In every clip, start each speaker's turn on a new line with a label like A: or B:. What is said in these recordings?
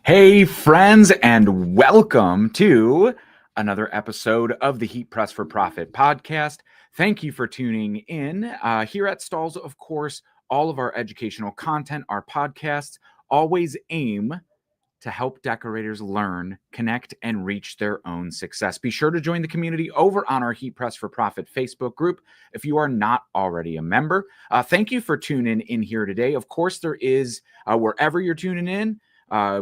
A: Hey, friends, and welcome to another episode of the Heat Press for Profit podcast. Thank you for tuning in. Here at STAHLS, of course, all of our educational content, our podcasts, always aim to help decorators learn, connect, and reach their own success. Be sure to join the community over on our Heat Press for Profit Facebook group if you are not already a member. Thank you for tuning in here today. Of course, there is, wherever you're tuning in,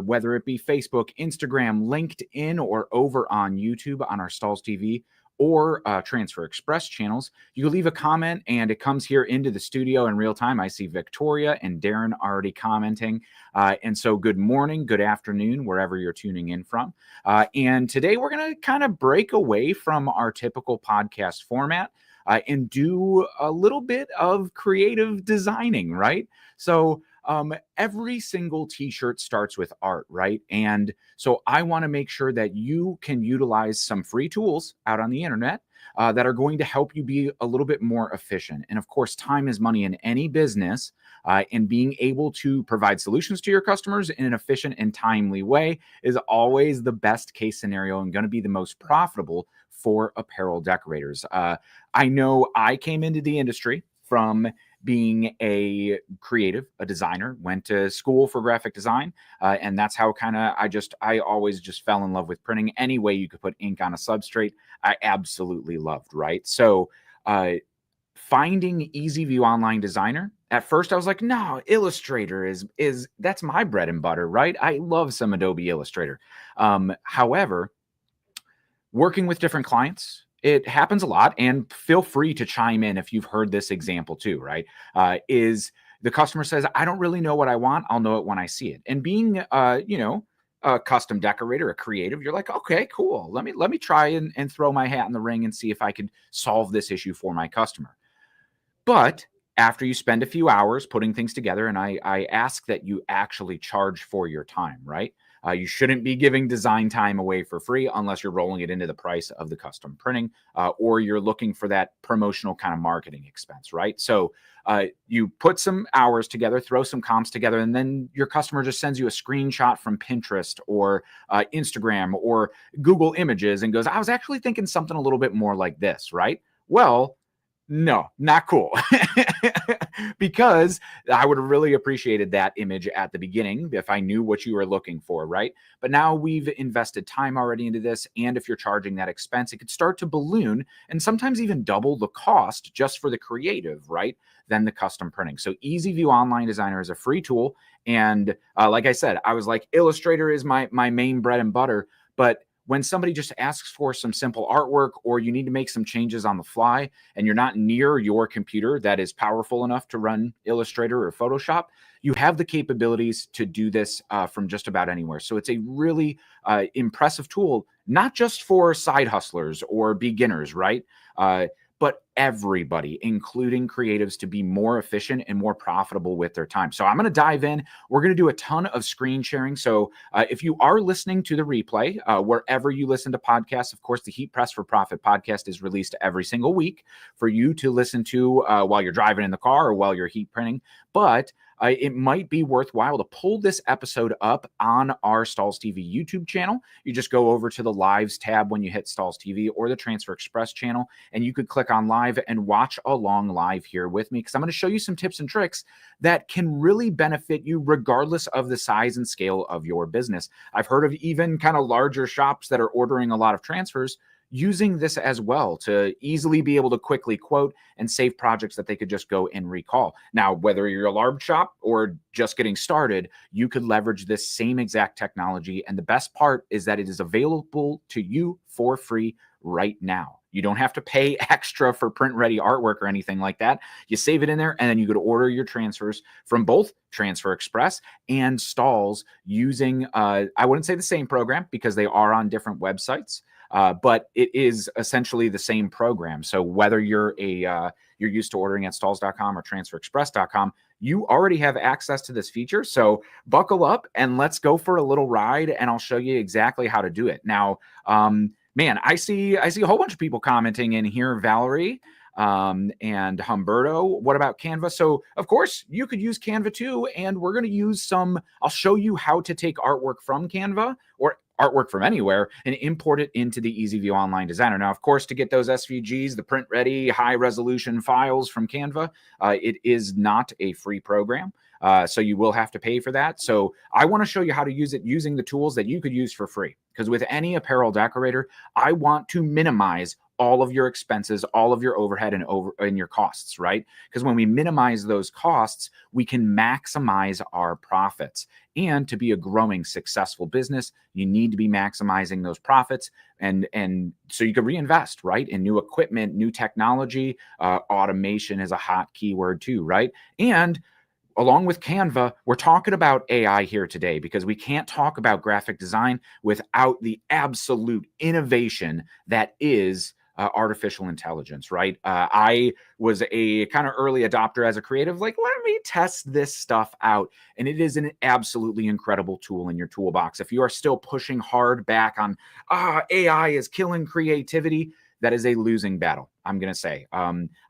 A: whether it be Facebook, Instagram, LinkedIn, or over on YouTube on our STAHLS TV or Transfer Express channels, you leave a comment and it comes here into the studio in real time. I see Victoria and Darren already commenting. And so good morning, good afternoon, wherever you're tuning in from. And today we're going to kind of break away from our typical podcast format and do a little bit of creative designing, right? So every single t-shirt starts with art, right? And so I want to make sure that you can utilize some free tools out on the internet that are going to help you be a little bit more efficient. And of course, time is money in any business, and being able to provide solutions to your customers in an efficient and timely way is always the best case scenario and going to be the most profitable for apparel decorators. I know I came into the industry from being a creative, a designer, went to school for graphic design. And that's how I always just fell in love with printing. Any way you could put ink on a substrate, I absolutely loved, right? So finding Easy View Online Designer, at first I was like, no, Illustrator is that's my bread and butter, right? I love some Adobe Illustrator. However, working with different clients, it happens a lot, and feel free to chime in if you've heard this example too, right? Is the customer says, I don't really know what I want. I'll know it when I see it. And being, a custom decorator, a creative, you're like, okay, cool. Let me try and throw my hat in the ring and see if I could solve this issue for my customer. But after you spend a few hours putting things together, and I ask that you actually charge for your time, right? You shouldn't be giving design time away for free unless you're rolling it into the price of the custom printing, or you're looking for that promotional kind of marketing expense, right? So you put some hours together, throw some comps together, and then your customer just sends you a screenshot from Pinterest or Instagram or Google Images and goes, I was actually thinking something a little bit more like this, right? Well, no, not cool. Because I would have really appreciated that image at the beginning if I knew what you were looking for, right? But now we've invested time already into this, and if you're charging that expense, it could start to balloon and sometimes even double the cost just for the creative, right, than the custom printing. So Easy View Online Designer is a free tool, and like I said, I was like, Illustrator is my main bread and butter, but when somebody just asks for some simple artwork, or you need to make some changes on the fly and you're not near your computer that is powerful enough to run Illustrator or Photoshop, you have the capabilities to do this from just about anywhere. So it's a really impressive tool, not just for side hustlers or beginners, right? But everybody, including creatives, to be more efficient and more profitable with their time. So I'm going to dive in. We're going to do a ton of screen sharing. So if you are listening to the replay, wherever you listen to podcasts, of course, the Heat Press for Profit podcast is released every single week for you to listen to while you're driving in the car or while you're heat printing. But it might be worthwhile to pull this episode up on our STAHLS TV YouTube channel. You just go over to the Lives tab when you hit STAHLS TV, or the Transfer Express channel, and you could click on Live and watch along live here with me, because I'm going to show you some tips and tricks that can really benefit you regardless of the size and scale of your business. I've heard of even kind of larger shops that are ordering a lot of transfers using this as well to easily be able to quickly quote and save projects that they could just go and recall. Now, whether you're a large shop or just getting started, you could leverage this same exact technology. And the best part is that it is available to you for free right now. You don't have to pay extra for print ready artwork or anything like that. You save it in there, and then you could order your transfers from both Transfer Express and STAHLS using, I wouldn't say the same program because they are on different websites. But it is essentially the same program. So whether you're used to ordering at stahls.com or transferexpress.com, you already have access to this feature. So buckle up and let's go for a little ride, and I'll show you exactly how to do it. Now, man, I see a whole bunch of people commenting in here. Valerie, and Humberto. What about Canva? So of course you could use Canva too. And we're going to use I'll show you how to take artwork from Canva or artwork from anywhere and import it into the EasyView Online Designer. Now, of course, to get those SVGs, the print ready, high resolution files from Canva, it is not a free program. So you will have to pay for that. So I want to show you how to use it using the tools that you could use for free. Because with any apparel decorator, I want to minimize all of your expenses, all of your overhead and your costs, right? Because when we minimize those costs, we can maximize our profits. And to be a growing, successful business, you need to be maximizing those profits. And so you can reinvest, right? In new equipment, new technology. Automation is a hot keyword too, right? And along with Canva, we're talking about AI here today because we can't talk about graphic design without the absolute innovation that is artificial intelligence, right? I was a kind of early adopter as a creative, like, let me test this stuff out. And it is an absolutely incredible tool in your toolbox. If you are still pushing hard back on AI is killing creativity, that is a losing battle, I'm going to say.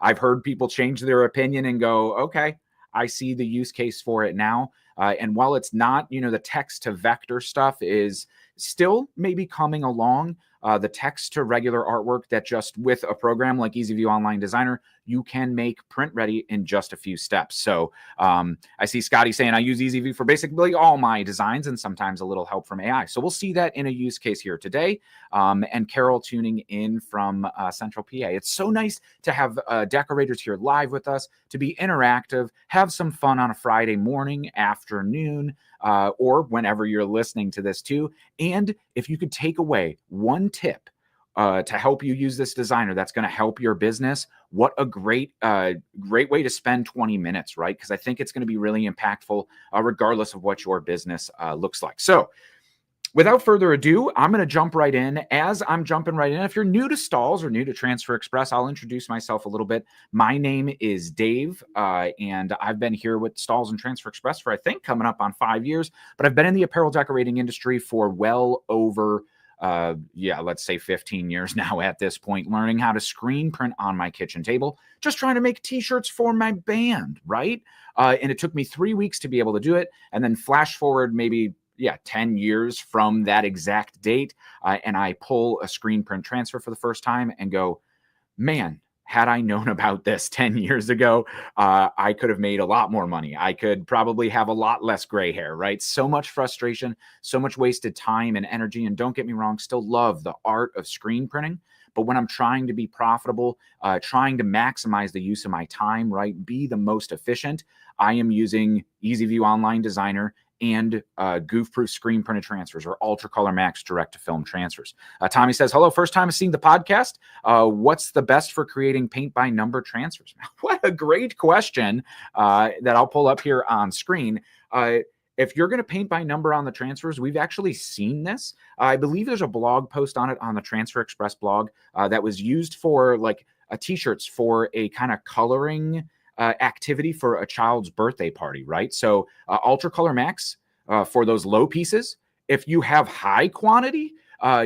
A: I've heard people change their opinion and go, okay, I see the use case for it now. And while it's not, the text to vector stuff is still maybe coming along, the text to regular artwork that just with a program like EasyView Online Designer, you can make print ready in just a few steps. So I see Scotty saying I use EasyView for basically all my designs and sometimes a little help from AI. So we'll see that in a use case here today. And Carol tuning in from Central PA. It's so nice to have decorators here live with us, to be interactive, have some fun on a Friday morning, afternoon, or whenever you're listening to this too. And if you could take away one tip to help you use this designer that's going to help your business, what a great way to spend 20 minutes, right? Because I think it's going to be really impactful regardless of what your business looks like. So without further ado, I'm going to jump right in. As I'm jumping right in, if you're new to STAHLS or new to Transfer Express, I'll introduce myself a little bit. My name is Dave, and I've been here with STAHLS and Transfer Express for, I think, coming up on 5 years. But I've been in the apparel decorating industry for well over let's say 15 years now at this point, learning how to screen print on my kitchen table, just trying to make t-shirts for my band, right? And it took me 3 weeks to be able to do it. And then flash forward maybe 10 years from that exact date, and I pull a screen print transfer for the first time and go, man, had I known about this 10 years ago, I could have made a lot more money. I could probably have a lot less gray hair, right? So much frustration, so much wasted time and energy. And don't get me wrong, still love the art of screen printing. But when I'm trying to be profitable, trying to maximize the use of my time, right? Be the most efficient, I am using EasyView Online Designer and goof-proof screen printed transfers or Ultra Color Max direct to film transfers. Tommy says, hello, first time seeing the podcast. What's the best for creating paint by number transfers? What a great question that I'll pull up here on screen. If you're going to paint by number on the transfers, we've actually seen this. I believe there's a blog post on it on the Transfer Express blog that was used for like t-shirts for a kind of coloring activity for a child's birthday party, right? So Ultra Color Max for those low pieces. If you have high quantity,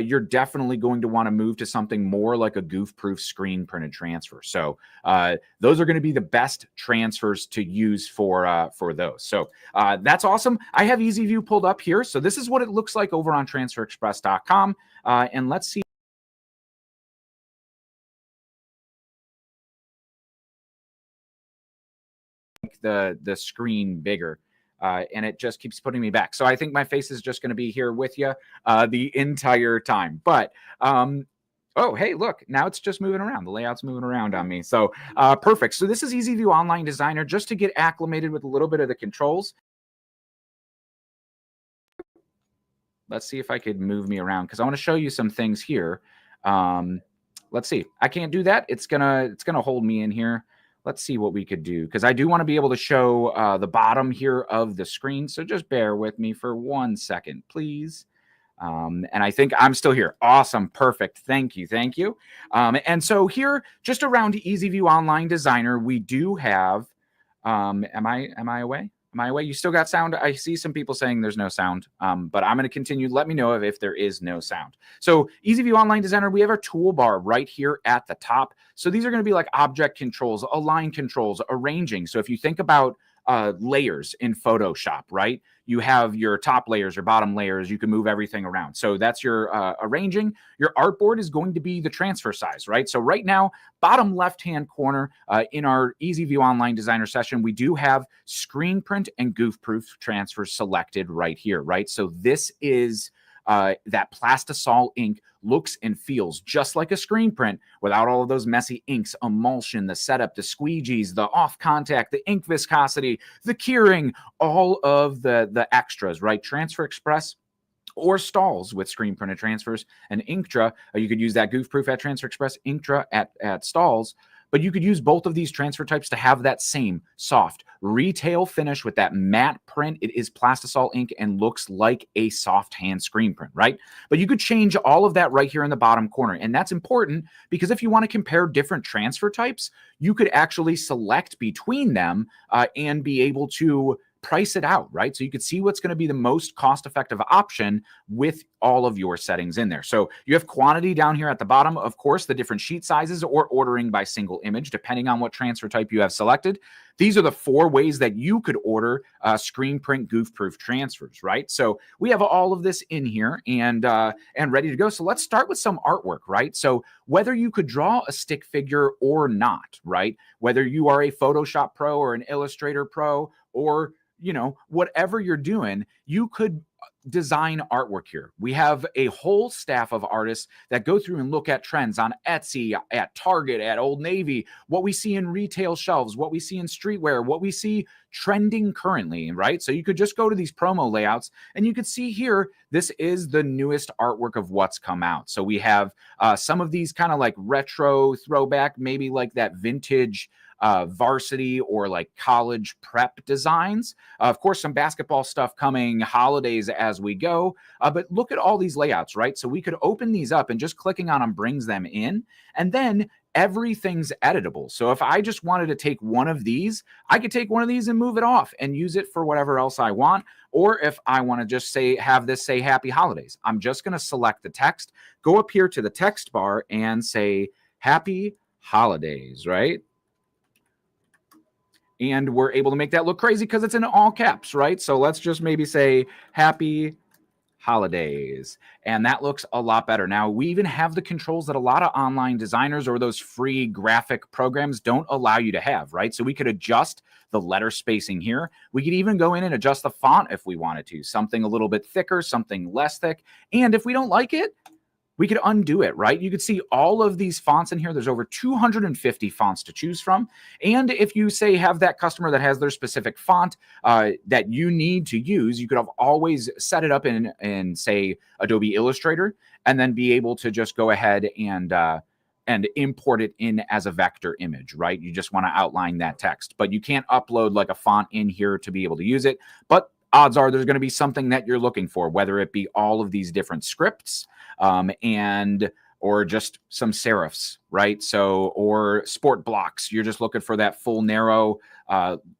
A: you're definitely going to want to move to something more like a goof-proof screen printed transfer. So those are going to be the best transfers to use for those. So that's awesome. I have EasyView pulled up here. So this is what it looks like over on transferexpress.com. And let's see. The screen bigger, and it just keeps putting me back. So I think my face is just going to be here with you the entire time. But oh, hey, look, now it's just moving around. The layout's moving around on me. So perfect. So this is EasyView Online Designer, just to get acclimated with a little bit of the controls. Let's see if I could move me around because I want to show you some things here. Let's see. I can't do that. It's gonna hold me in here. Let's see what we could do because I do want to be able to show the bottom here of the screen. So just bear with me for 1 second, please. And I think I'm still here. Awesome. Perfect. Thank you. Thank you. And so here, just around EasyView Online Designer, we do have, am I away? my way? You still got sound? I see some people saying there's no sound, but I'm going to continue. Let me know if there is no sound. So Easy View Online Designer, we have our toolbar right here at the top. So these are going to be like object controls, align controls, arranging. So if you think about layers in Photoshop, right? You have your top layers, your bottom layers. You can move everything around. So that's your arranging. Your artboard is going to be the transfer size, right? So right now, bottom left-hand corner in our Easy View Online Designer session, we do have screen print and goof-proof transfer selected right here, right? So this is that Plastisol ink looks and feels just like a screen print without all of those messy inks, emulsion, the setup, the squeegees, the off contact, the ink viscosity, the curing, all of the extras, right? Transfer Express or STAHLS with screen printed transfers, and Inktra, you could use that goof-proof at Transfer Express, Inktra at STAHLS. But you could use both of these transfer types to have that same soft retail finish with that matte print. It is Plastisol ink and looks like a soft hand screen print, right? But you could change all of that right here in the bottom corner. And that's important because if you want to compare different transfer types, you could actually select between them and be able to price it out, right? So you could see what's going to be the most cost-effective option with all of your settings in there. So you have quantity down here at the bottom, of course, the different sheet sizes or ordering by single image, depending on what transfer type you have selected. These are the 4 ways that you could order screen print goof-proof transfers, right? So we have all of this in here and ready to go. So let's start with some artwork, right? So whether you could draw a stick figure or not, right? Whether you are a Photoshop Pro or an Illustrator Pro or whatever you're doing, you could design artwork here. We have a whole staff of artists that go through and look at trends on Etsy, at Target, at Old Navy, what we see in retail shelves, what we see in streetwear, what we see trending currently, right? So you could just go to these promo layouts and you could see here, this is the newest artwork of what's come out. So we have some of these kind of like retro throwback, maybe like that vintage varsity or like college prep designs. Of course, some basketball stuff coming, holidays as we go. But look at all these layouts, right? So we could open these up and just clicking on them brings them in. And then everything's editable. So if I just wanted to take one of these, I could take one of these and move it off and use it for whatever else I want. Or if I want to just have this say Happy Holidays, I'm just going to select the text, go up here to the text bar and say Happy Holidays, right? And we're able to make that look crazy because it's in all caps, right? So let's just maybe say Happy Holidays. And that looks a lot better. Now, we even have the controls that a lot of online designers or those free graphic programs don't allow you to have, right? So we could adjust the letter spacing here. We could even go in and adjust the font if we wanted to, something a little bit thicker, something less thick. And if we don't like it, we could undo it, right? You could see all of these fonts in here. There's over 250 fonts to choose from. And if you say have that customer that has their specific font that you need to use, you could have always set it up in say Adobe Illustrator and then be able to just go ahead and import it in as a vector image, right? You just want to outline that text, but you can't upload like a font in here to be able to use it. But odds are there's going to be something that you're looking for, whether it be all of these different scripts or just some serifs, right? So, or sport blocks. You're just looking for that full narrow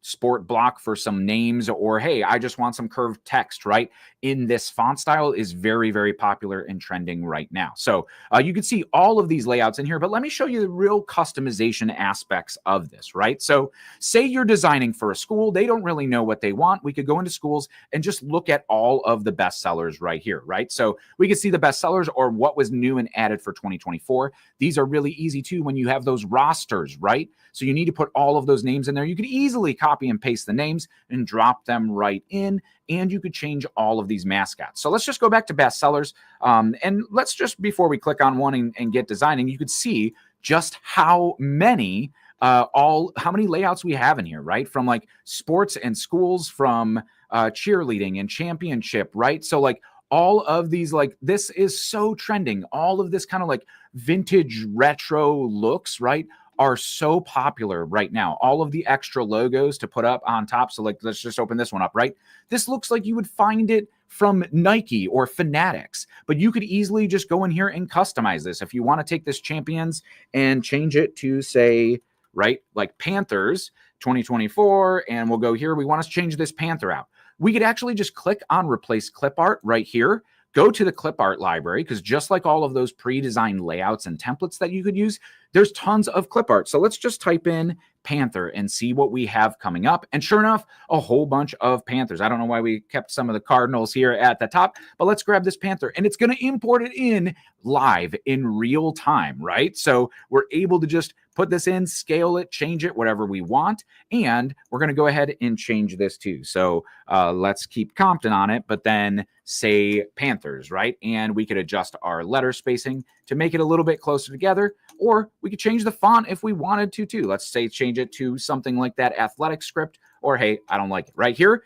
A: sport block for some names, or hey, I just want some curved text, right? In this font style is very, very popular and trending right now. So you can see all of these layouts in here, but let me show you the real customization aspects of this, right? So say you're designing for a school, they don't really know what they want. We could go into schools and just look at all of the bestsellers right here, right? So we could see the bestsellers or what was new and added for 2024. These are really easy too when you have those rosters, right? So you need to put all of those names in there. You could easily copy and paste the names and drop them right in, and you could change all of these mascots. So let's just go back to bestsellers. And let's just, before we click on one and get designing, you could see just how many layouts we have in here, right? From like sports and schools, from cheerleading and championship, right? So like all of these, like this is so trending. All of this kind of like vintage retro looks, right, are so popular right now. All of the extra logos to put up on top. So like, let's just open this one up, right? This looks like you would find it from Nike or Fanatics, but you could easily just go in here and customize this. If you want to take this champions and change it to say, right, like Panthers 2024, and we'll go here. We want to change this panther out. We could actually just click on replace clip art right here. Go to the clip art library, because just like all of those pre-designed layouts and templates that you could use, there's tons of clip art. So let's just type in panther and see what we have coming up. And sure enough, a whole bunch of panthers. I don't know why we kept some of the cardinals here at the top, but let's grab this panther, and it's going to import it in live in real time, right? So we're able to just put this in, scale it, change it, whatever we want. And we're going to go ahead and change this too. So let's keep Compton on it, but then say Panthers, right? And we could adjust our letter spacing to make it a little bit closer together, or we could change the font if we wanted to too. Let's say change it to something like that athletic script, or hey, I don't like it. Right here,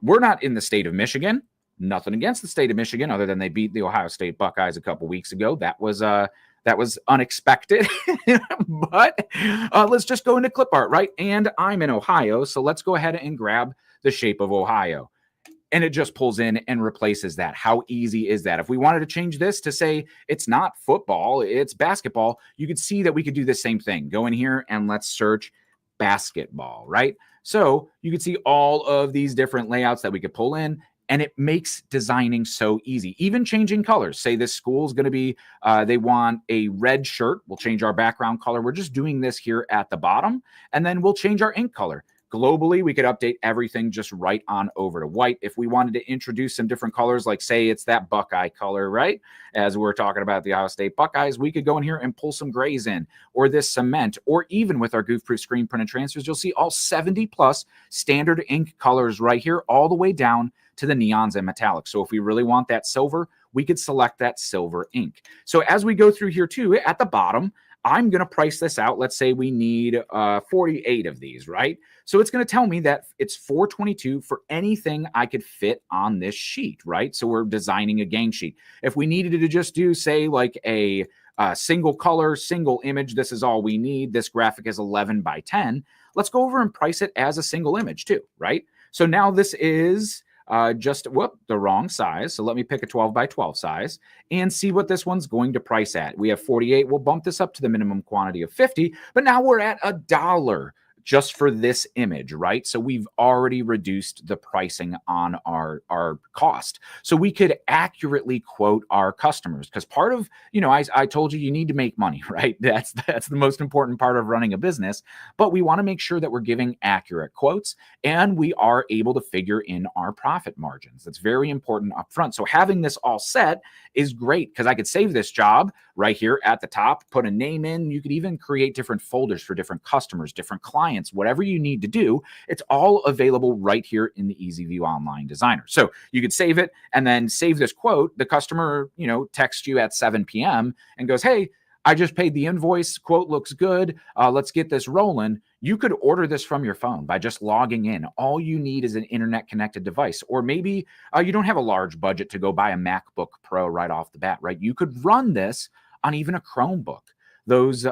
A: we're not in the state of Michigan. Nothing against the state of Michigan other than they beat the Ohio State Buckeyes a couple weeks ago. That was unexpected, but let's just go into clip art, right? And I'm in Ohio, so let's go ahead and grab the shape of Ohio. And it just pulls in and replaces that. How easy is that? If we wanted to change this to say it's not football, it's basketball, you could see that we could do the same thing. Go in here and let's search basketball, right? So you could see all of these different layouts that we could pull in, and it makes designing so easy. Even changing colors. Say this school is going to be, they want a red shirt. We'll change our background color. We're just doing this here at the bottom, and then we'll change our ink color. Globally, we could update everything just right on over to white. If we wanted to introduce some different colors, like say it's that Buckeye color, right? As we're talking about the Ohio State Buckeyes, we could go in here and pull some grays in, or this cement, or even with our goof-proof screen printed transfers, you'll see all 70 plus standard ink colors right here, all the way down to the neons and metallics. So if we really want that silver, we could select that silver ink. So as we go through here too, at the bottom, I'm going to price this out. Let's say we need 48 of these, right? So it's going to tell me that it's $422 for anything I could fit on this sheet, right? So we're designing a gang sheet. If we needed to just do, say, like a single color, single image, this is all we need. This graphic is 11 by 10. Let's go over and price it as a single image too, right? So now this is the wrong size. So let me pick a 12 by 12 size and see what this one's going to price at. We have 48. We'll bump this up to the minimum quantity of 50, but now we're at $1 just for this image, right? So we've already reduced the pricing on our cost. So we could accurately quote our customers, because part of, I told you need to make money, right? That's the most important part of running a business, but we want to make sure that we're giving accurate quotes and we are able to figure in our profit margins. That's very important up front. So having this all set is great, because I could save this job right here at the top, put a name in. You could even create different folders for different customers, different clients, whatever you need to do. It's all available right here in the EasyView Online Designer. So you could save it and then save this quote. The customer, texts you at 7 p.m. and goes, hey, I just paid the invoice. Quote looks good. Let's get this rolling. You could order this from your phone by just logging in. All you need is an internet connected device. Or maybe you don't have a large budget to go buy a MacBook Pro right off the bat, right? You could run this on even a Chromebook. Those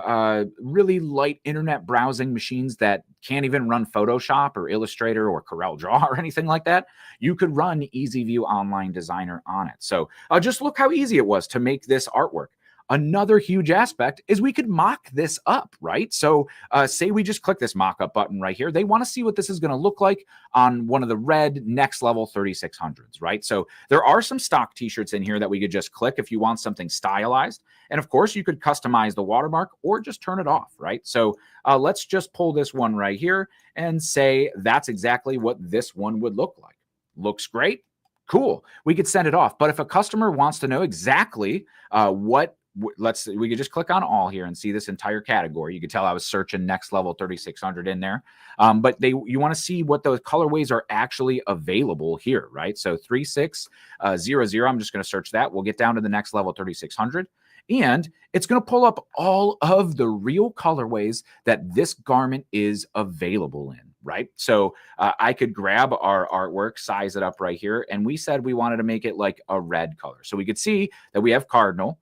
A: really light internet browsing machines that can't even run Photoshop or Illustrator or Corel Draw or anything like that, you could run EasyView Online Designer on it. So just look how easy it was to make this artwork. Another huge aspect is we could mock this up, right? So say we just click this mock-up button right here. They want to see what this is going to look like on one of the red next level 3600s, right? So there are some stock t-shirts in here that we could just click if you want something stylized. And of course, you could customize the watermark or just turn it off, right? So let's just pull this one right here and say that's exactly what this one would look like. Looks great. Cool. We could send it off. But if a customer wants to know exactly we could just click on all here and see this entire category. You could tell I was searching next level 3600 in there. But you want to see what those colorways are actually available here, right? So 3600, I'm just going to search that. We'll get down to the next level 3600. And it's going to pull up all of the real colorways that this garment is available in, right? So I could grab our artwork, size it up right here. And we said we wanted to make it like a red color. So we could see that we have cardinal.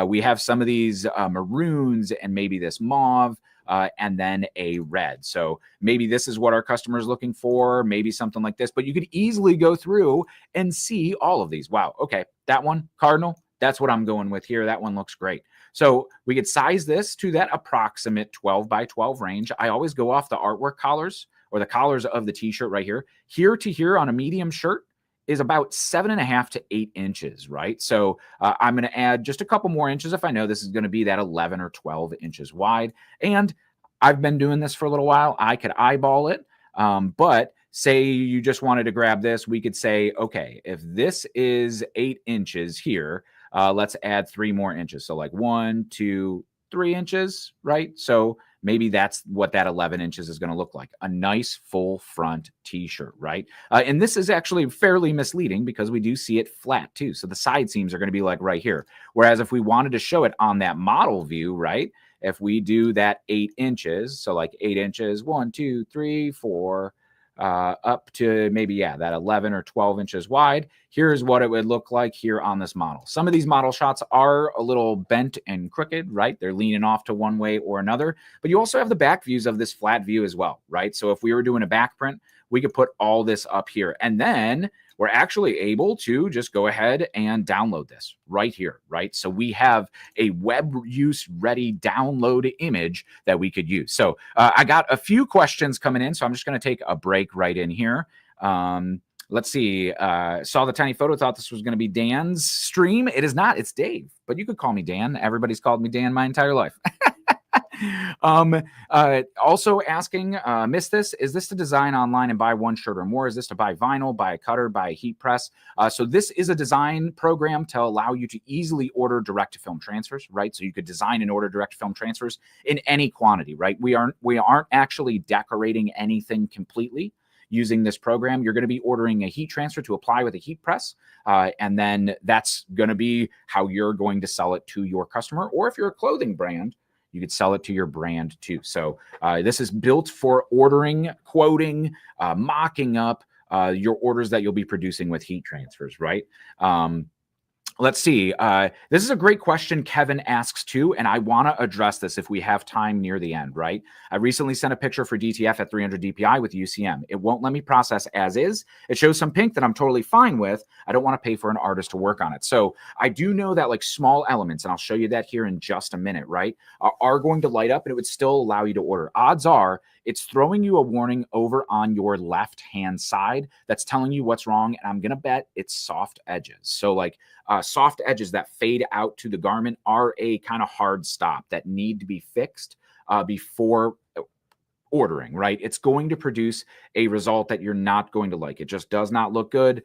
A: We have some of these maroons and maybe this mauve and then a red. So maybe this is what our customer is looking for, maybe something like this. But you could easily go through and see all of these. Wow. Okay. That one, cardinal, that's what I'm going with here. That one looks great. So we could size this to that approximate 12 by 12 range. I always go off the artwork collars or the collars of the t-shirt right here to here on a medium shirt is about 7.5 to 8 inches, right? So I'm going to add just a couple more inches if I know this is going to be that 11 or 12 inches wide. And I've been doing this for a little while. I could eyeball it, but say you just wanted to grab this, we could say, okay, if this is 8 inches here, let's add 3 more inches. So like 1, 2, 3 inches, right? So maybe that's what that 11 inches is going to look like. A nice full front t-shirt, right? And this is actually fairly misleading because we do see it flat too. So the side seams are going to be like right here. Whereas if we wanted to show it on that model view, right? If we do that 8 inches, so like 8 inches, 1, 2, 3, 4, up to maybe, that 11 or 12 inches wide. Here's what it would look like here on this model. Some of these model shots are a little bent and crooked, right? They're leaning off to one way or another, but you also have the back views of this flat view as well, right? So if we were doing a back print, we could put all this up here, and then we're actually able to just go ahead and download this right here, right? So we have a web use ready download image that we could use. So I got a few questions coming in, so I'm just going to take a break right in here. Let's see. Saw the tiny photo, thought this was going to be Dan's stream. It is not. It's Dave, but you could call me Dan. Everybody's called me Dan my entire life. Also asking, missed this. Is this to design online and buy one shirt or more? Is this to buy vinyl, buy a cutter, buy a heat press? So this is a design program to allow you to easily order direct to film transfers, right? So you could design and order direct to film transfers in any quantity, right? We aren't actually decorating anything completely using this program. You're going to be ordering a heat transfer to apply with a heat press. And then that's going to be how you're going to sell it to your customer. Or if you're a clothing brand, you could sell it to your brand too. So this is built for ordering, quoting, mocking up your orders that you'll be producing with heat transfers, right? Let's see. This is a great question Kevin asks too, and I want to address this if we have time near the end, right? I recently sent a picture for DTF at 300 DPI with UCM. It won't let me process as is. It shows some pink that I'm totally fine with. I don't want to pay for an artist to work on it. So I do know that like small elements, and I'll show you that here in just a minute, right, are going to light up and it would still allow you to order. Odds are it's throwing you a warning over on your left-hand side that's telling you what's wrong, and I'm going to bet it's soft edges. So like soft edges that fade out to the garment are a kind of hard stop that need to be fixed before ordering, right? It's going to produce a result that you're not going to like. It just does not look good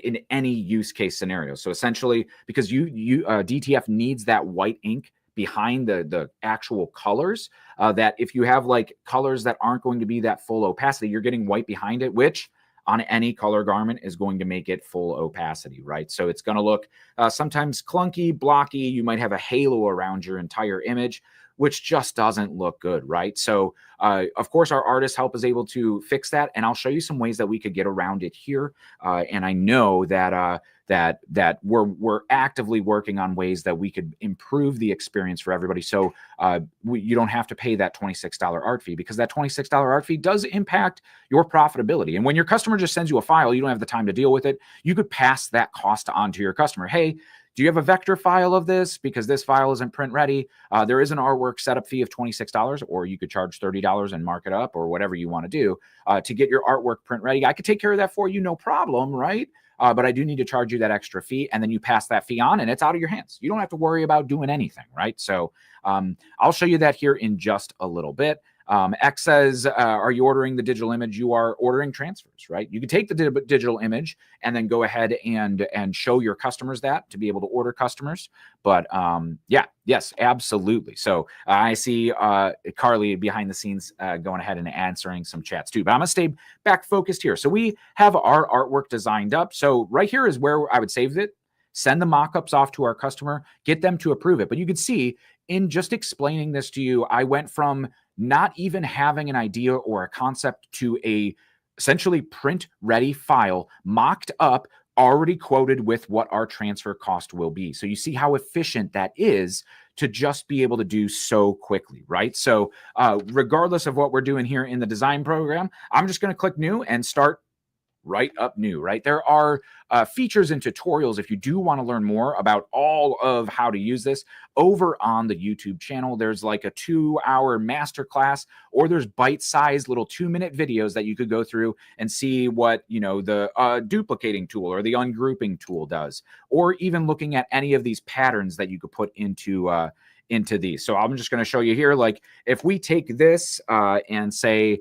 A: in any use case scenario. So essentially, because DTF needs that white ink behind the actual colors, that if you have like colors that aren't going to be that full opacity, you're getting white behind it, which on any color garment is going to make it full opacity, right? So it's going to look sometimes clunky, blocky. You might have a halo around your entire image, which just doesn't look good, right? So of course our artist help is able to fix that, and I'll show you some ways that we could get around it here. And I know that that we're actively working on ways that we could improve the experience for everybody. So you don't have to pay that $26 art fee, because that $26 art fee does impact your profitability. And when your customer just sends you a file, you don't have the time to deal with it. You could pass that cost on to your customer. Hey, do you have a vector file of this? Because this file isn't print ready. There is an artwork setup fee of $26, or you could charge $30 and mark it up, or whatever you want to do to get your artwork print ready. I could take care of that for you, no problem, right? But I do need to charge you that extra fee, and then you pass that fee on and it's out of your hands. You don't have to worry about doing anything, right? So I'll show you that here in just a little bit. X says, are you ordering the digital image? You are ordering transfers, right? You can take the digital image and then go ahead and show your customers that to be able to order customers. But yes, absolutely. So I see Carly behind the scenes going ahead and answering some chats too. But I'm going to stay back focused here. So we have our artwork designed up. So right here is where I would save it, send the mock-ups off to our customer, get them to approve it. But you can see in just explaining this to you, I went from not even having an idea or a concept to a essentially print ready file, mocked up, already quoted with what our transfer cost will be. So you see how efficient that is to just be able to do so quickly, right? So regardless of what we're doing here in the design program, I'm just going to click new and start right up new, right? There are features and tutorials if you do want to learn more about all of how to use this over on the YouTube channel. There's like a 2-hour masterclass, or there's bite-sized little 2-minute videos that you could go through and see what, the duplicating tool or the ungrouping tool does, or even looking at any of these patterns that you could put into these. So I'm just going to show you here, like if we take this and say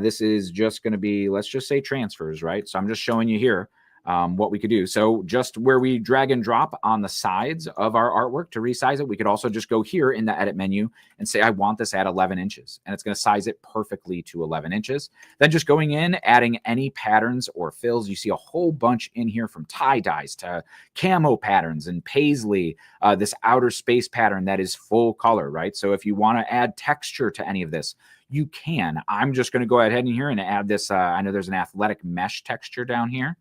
A: this is just going to be, let's just say transfers, right? So I'm just showing you here what we could do. So just where we drag and drop on the sides of our artwork to resize it, we could also just go here in the edit menu and say, I want this at 11 inches, and it's going to size it perfectly to 11 inches. Then just going in, adding any patterns or fills. You see a whole bunch in here, from tie-dyes to camo patterns and paisley, this outer space pattern that is full color, right? So if you want to add texture to any of this, you can. I'm just going to go ahead in here and add this. I know there's an athletic mesh texture down here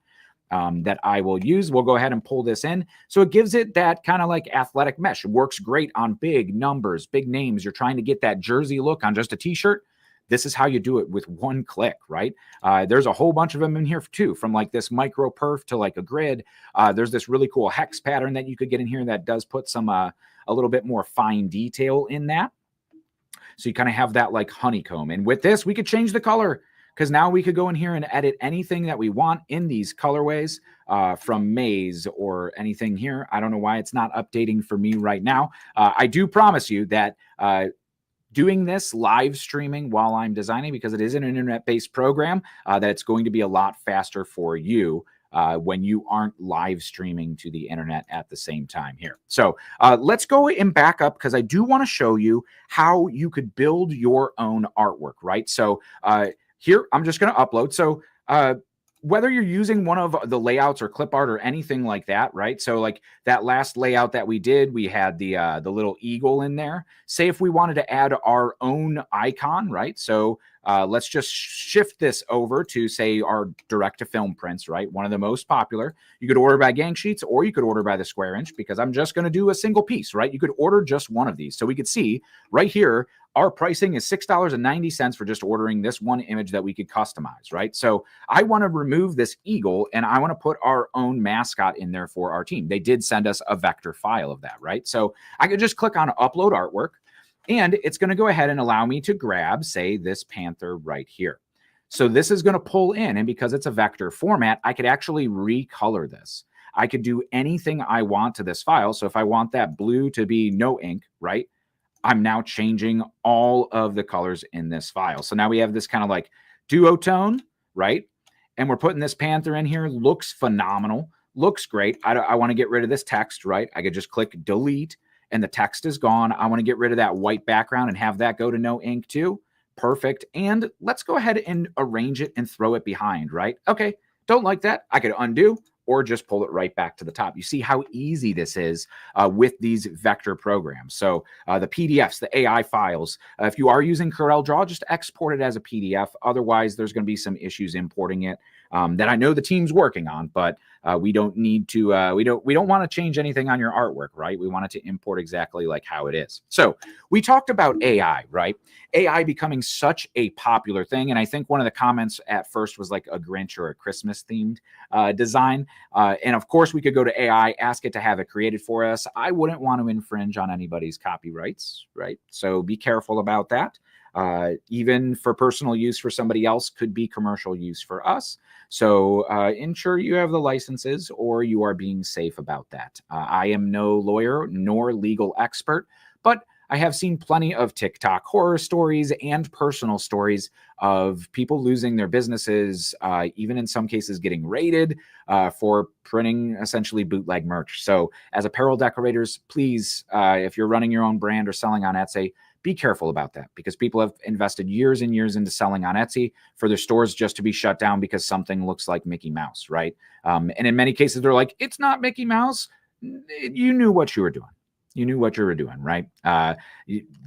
A: that I will use. We'll go ahead and pull this in. So it gives it that kind of like athletic mesh. It works great on big numbers, big names. You're trying to get that jersey look on just a t-shirt. This is how you do it with one click, right? There's a whole bunch of them in here too, from like this micro perf to like a grid. There's this really cool hex pattern that you could get in here that does put some a little bit more fine detail in that. So you kind of have that like honeycomb. And with this, we could change the color, because now we could go in here and edit anything that we want in these colorways from Maze or anything here. I don't know why it's not updating for me right now. I do promise you that doing this live streaming while I'm designing, because it is an internet-based program, that it's going to be a lot faster for you when you aren't live streaming to the internet at the same time here. So let's go and back up, because I do want to show you how you could build your own artwork, right? So here, I'm just going to upload. So whether you're using one of the layouts or clip art or anything like that, right? So like that last layout that we did, we had the little eagle in there. Say if we wanted to add our own icon, right? So let's just shift this over to, say, our direct-to-film prints, right? One of the most popular. You could order by gang sheets, or you could order by the square inch, because I'm just going to do a single piece, right? You could order just one of these. So we could see right here, our pricing is $6.90 for just ordering this one image that we could customize, right? So I want to remove this eagle, and I want to put our own mascot in there for our team. They did send us a vector file of that, right? So I could just click on upload artwork, and it's going to go ahead and allow me to grab, say, this panther right here. So this is going to pull in, and because it's a vector format, I could actually recolor this. I could do anything I want to this file. So if I want that blue to be no ink, right? I'm now changing all of the colors in this file. So now we have this kind of like duotone, right? And we're putting this panther in here. Looks phenomenal. Looks great. I want to get rid of this text, right? I could just click delete, and the text is gone. I want to get rid of that white background and have that go to no ink too. Perfect. And let's go ahead and arrange it and throw it behind, right? Okay, don't like that. I could undo, or just pull it right back to the top. You see how easy this is with these vector programs. So the PDFs, the AI files, if you are using CorelDRAW, just export it as a PDF. Otherwise, there's going to be some issues importing it that I know the team's working on, but we don't need to, we don't want to change anything on your artwork, right? We want it to import exactly like how it is. So we talked about AI, right? AI becoming such a popular thing. And I think one of the comments at first was like a Grinch or a Christmas themed design. And of course we could go to AI, ask it to have it created for us. I wouldn't want to infringe on anybody's copyrights, right? So be careful about that. Even for personal use for somebody else could be commercial use for us. So ensure you have the licenses, or you are being safe about that. I am no lawyer nor legal expert, but I have seen plenty of TikTok horror stories and personal stories of people losing their businesses, even in some cases getting raided for printing essentially bootleg merch. So as apparel decorators, please, if you're running your own brand or selling on Etsy, be careful about that, because people have invested years and years into selling on Etsy for their stores just to be shut down because something looks like Mickey Mouse, right? And in many cases, they're like, it's not Mickey Mouse. You knew what you were doing. You knew what you were doing, right?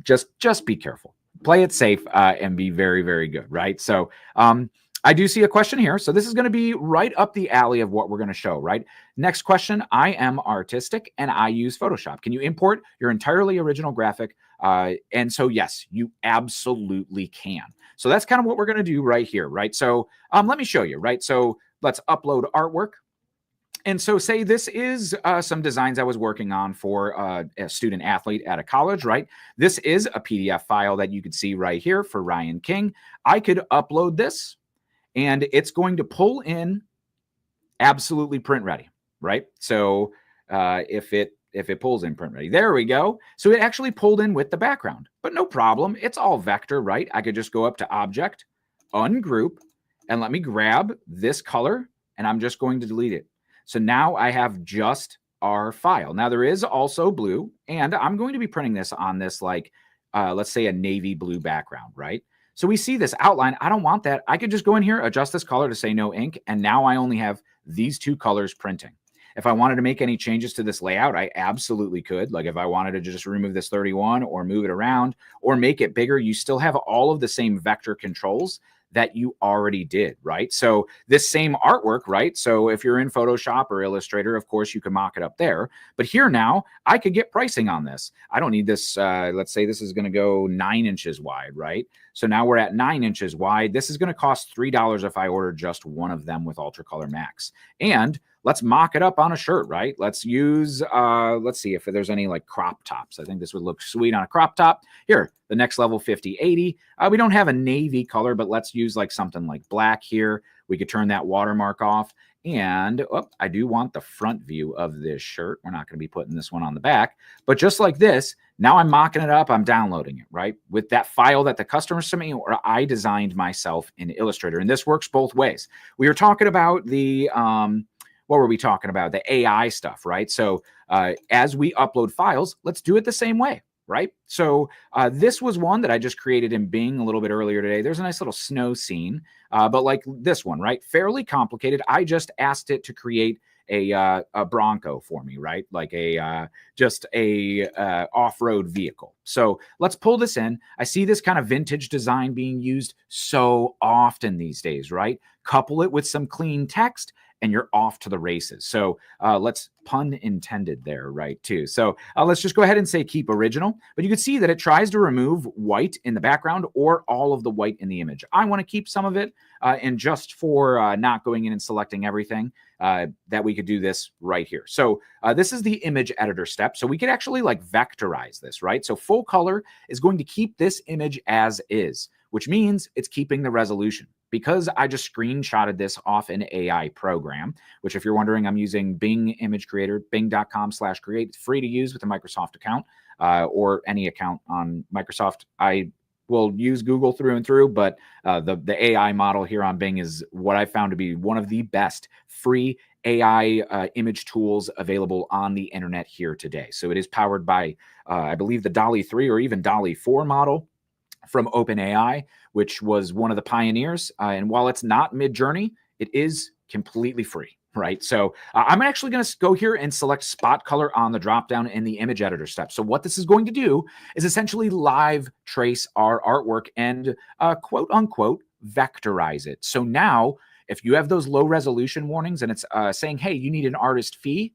A: Just be careful. Play it safe and be very, very good, right? So I do see a question here. So this is going to be right up the alley of what we're going to show, right? Next question. I am artistic and I use Photoshop. Can you import your entirely original graphic? And so, yes, you absolutely can. So that's kind of what we're going to do right here, right? So let me show you, right? So let's upload artwork. And so say this is some designs I was working on for a student athlete at a college, right? This is a PDF file that you could see right here for Ryan King. I could upload this and it's going to pull in absolutely print ready, right? So if it pulls in print ready, there we go. So it actually pulled in with the background, but no problem. It's all vector, right? I could just go up to object, ungroup, and let me grab this color and I'm just going to delete it. So now I have just our file. Now there is also blue, and I'm going to be printing this on this like, let's say a navy blue background, right? So we see this outline. I don't want that. I could just go in here, adjust this color to say no ink, and now I only have these two colors printing. If I wanted to make any changes to this layout, I absolutely could. Like if I wanted to just remove this 31 or move it around or make it bigger, you still have all of the same vector controls that you already did, right? So this same artwork, right? So if you're in Photoshop or Illustrator, of course, you can mock it up there. But here now, I could get pricing on this. I don't need this. Let's say this is going to go 9 inches wide, right? So now we're at 9 inches wide. This is going to cost $3 if I order just one of them with Ultra Color Max. And let's mock it up on a shirt, right? Let's use, let's see if there's any like crop tops. I think this would look sweet on a crop top. Here, the Next Level 5080. We don't have a navy color, but let's use like something like black here. We could turn that watermark off. And I do want the front view of this shirt. We're not going to be putting this one on the back. But just like this, now I'm mocking it up. I'm downloading it, right? With that file that the customer sent me or I designed myself in Illustrator. And this works both ways. We were talking about the... what were we talking about? The AI stuff, right? So as we upload files, let's do it the same way, right? So this was one that I just created in Bing a little bit earlier today. There's a nice little snow scene, but like this one, right? Fairly complicated. I just asked it to create a Bronco for me, right? Like just a off-road vehicle. So let's pull this in. I see this kind of vintage design being used so often these days, right? Couple it with some clean text and you're off to the races. So let's, pun intended there, right, too. So let's just go ahead and say keep original. But you can see that it tries to remove white in the background or all of the white in the image. I want to keep some of it. And just for not going in and selecting everything, that we could do this right here. So this is the image editor step. So we could actually like vectorize this, right? So full color is going to keep this image as is, which means it's keeping the resolution. Because I just screenshotted this off an AI program, which if you're wondering, I'm using Bing Image Creator, bing.com/create. It's free to use with a Microsoft account or any account on Microsoft. I will use Google through and through, but the AI model here on Bing is what I found to be one of the best free AI image tools available on the internet here today. So it is powered by, I believe, the DALL-E 3 or even DALL-E 4 model from OpenAI, which was one of the pioneers. And while it's not Mid-Journey, it is completely free, right? So I'm actually going to go here and select spot color on the dropdown in the image editor step. So what this is going to do is essentially live trace our artwork and quote unquote vectorize it. So now if you have those low resolution warnings and it's saying, hey, you need an artist fee,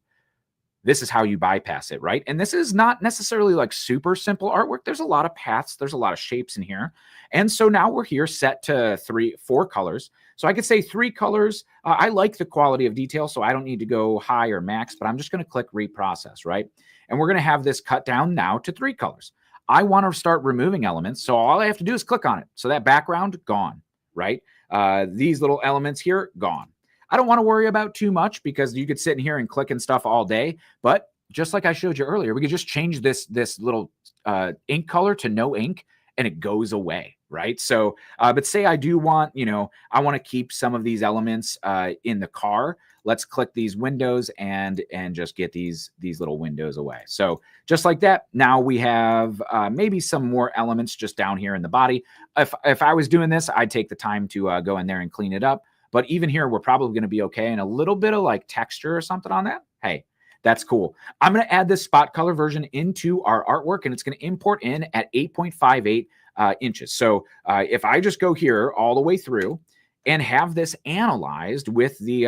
A: this is how you bypass it, right? And this is not necessarily like super simple artwork. There's a lot of paths. There's a lot of shapes in here. And so now we're here set to 4 colors. So I could say 3 colors. I like the quality of detail, so I don't need to go high or max, but I'm just going to click reprocess, right? And we're going to have this cut down now to 3 colors. I want to start removing elements. So all I have to do is click on it. So that background, gone, right? These little elements here, gone. I don't want to worry about too much because you could sit in here and click and stuff all day. But just like I showed you earlier, we could just change this little ink color to no ink and it goes away, right? So, but say I do want, I want to keep some of these elements in the car. Let's click these windows and just get these little windows away. So just like that, now we have maybe some more elements just down here in the body. If I was doing this, I'd take the time to go in there and clean it up. But even here, we're probably going to be okay. And a little bit of like texture or something on that. Hey, that's cool. I'm going to add this spot color version into our artwork, and it's going to import in at 8.58 inches. So if I just go here all the way through and have this analyzed with the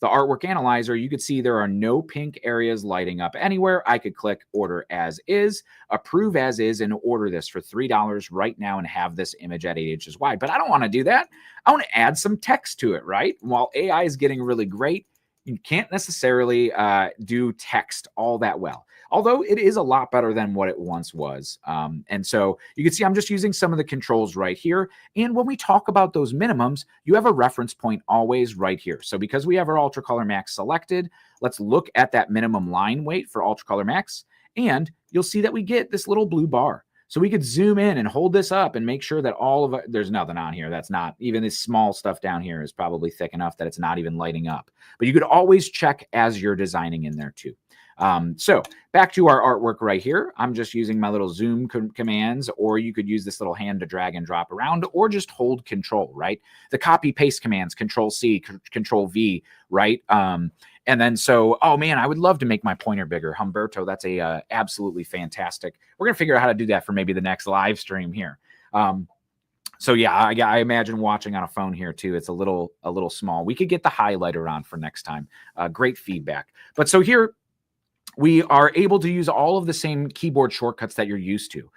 A: artwork analyzer. You could see there are no pink areas lighting up anywhere. I could click order as is, approve as is, and order this for $3 right now and have this image at 8 inches wide. But I don't want to do that. I want to add some text to it, right? While AI is getting really great, you can't necessarily do text all that well, although it is a lot better than what it once was. And so you can see I'm just using some of the controls right here. And when we talk about those minimums, you have a reference point always right here. So because we have our Ultra Color Max selected, let's look at that minimum line weight for Ultra Color Max. And you'll see that we get this little blue bar. So we could zoom in and hold this up and make sure that all of it, there's nothing on here. That's not, even this small stuff down here is probably thick enough that it's not even lighting up. But you could always check as you're designing in there too. So back to our artwork right here. I'm just using my little zoom commands, or you could use this little hand to drag and drop around, or just hold control, right? The copy paste commands, control C, control V, right? And then so, oh man, I would love to make my pointer bigger. Humberto, that's a absolutely fantastic. We're going to figure out how to do that for maybe the next live stream here. So yeah, I imagine watching on a phone here too. It's a little small. We could get the highlighter on for next time. Great feedback. But so here, we are able to use all of the same keyboard shortcuts that you're used to.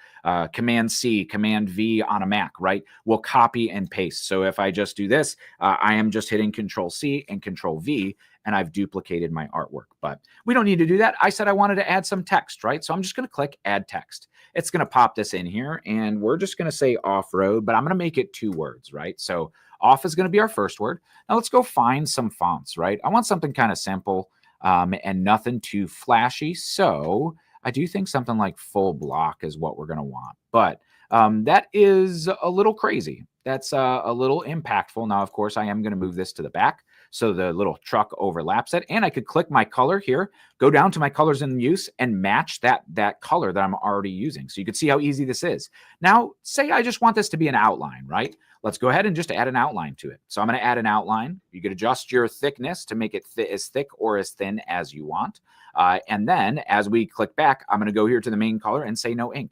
A: Command C, Command V on a Mac, right? We'll copy and paste. So if I just do this, I am just hitting Control C and Control V, and I've duplicated my artwork. But we don't need to do that. I said I wanted to add some text, right? So I'm just going to click Add Text. It's going to pop this in here, and we're just going to say off-road, but I'm going to make it 2 words, right? So off is going to be our first word. Now let's go find some fonts, right? I want something kind of simple. And nothing too flashy. So I do think something like full block is what we're going to want. But that is a little crazy. That's a little impactful. Now, of course, I am going to move this to the back so the little truck overlaps it. And I could click my color here, go down to my colors in use, and match that color that I'm already using. So you can see how easy this is. Now, say I just want this to be an outline, right? Let's go ahead and just add an outline to it. So I'm going to add an outline. You could adjust your thickness to make it as thick or as thin as you want. And then as we click back, I'm going to go here to the main color and say no ink.